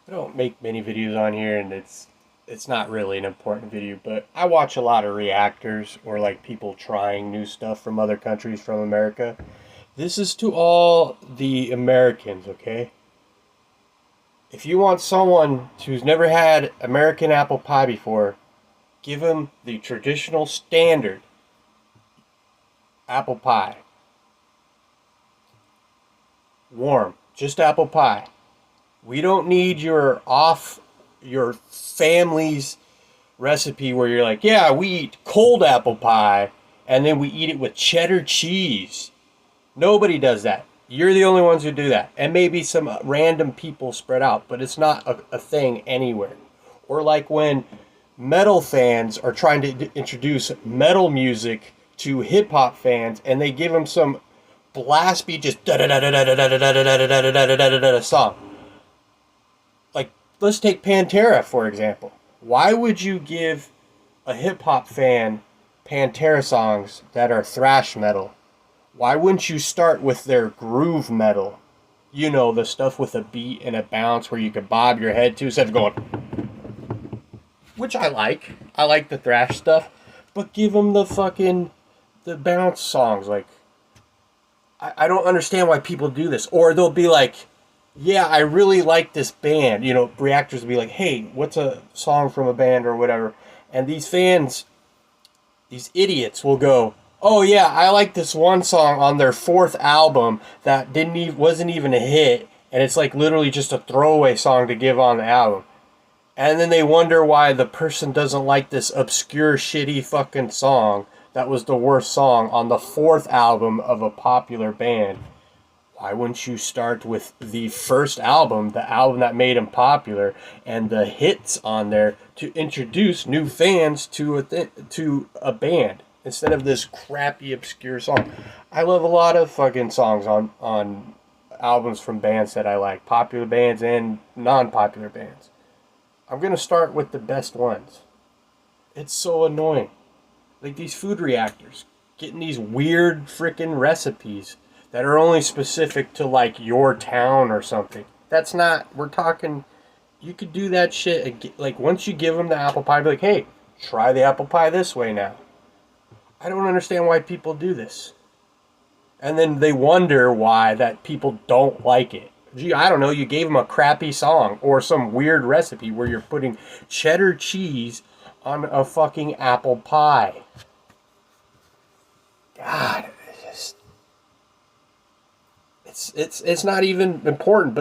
I don't make many videos on here, and it's not really an important video, but I watch a lot of reactors or like people trying new stuff from other countries from America. This is to all the Americans, okay? If you want someone who's never had American apple pie before, give them the traditional standard apple pie. Warm, just apple pie. We don't need your family's recipe where you're like, yeah, we eat cold apple pie and then we eat it with cheddar cheese. Nobody does that. You're the only ones who do that. And maybe some random people spread out, but it's not a thing anywhere. Or like when metal fans are trying to introduce metal music to hip hop fans and they give them some blast beat, just da da da da da da da da da da da da da da da song. Like, let's take Pantera for example. Why would you give a hip hop fan Pantera songs that are thrash metal? Why wouldn't you start with their groove metal? You know, the stuff with a beat and a bounce where you could bob your head to instead of going, which I like. I like the thrash stuff, but give them the bounce songs. Like, I don't understand why people do this. Or they'll be like, yeah, I really like this band. You know, reactors will be like, hey, what's a song from a band or whatever? And these fans, these idiots will go, oh yeah, I like this one song on their fourth album that wasn't even a hit, and it's like literally just a throwaway song to give on the album. And then they wonder why the person doesn't like this obscure, shitty fucking song that was the worst song on the fourth album of a popular band. Why wouldn't you start with the first album, the album that made him popular, and the hits on there to introduce new fans to a band instead of this crappy obscure song? I love a lot of fucking songs on albums from bands that I like, popular bands and non-popular bands. I'm gonna start with the best ones. It's so annoying. Like these food reactors getting these weird freaking recipes that are only specific to like your town or something. That's not, we're talking, you could do that shit. Like once you give them the apple pie, be like, hey, try the apple pie this way now. I don't understand why people do this. And then they wonder why that people don't like it. Gee, I don't know, you gave them a crappy song or some weird recipe where you're putting cheddar cheese on a fucking apple pie. God, it's not even important, but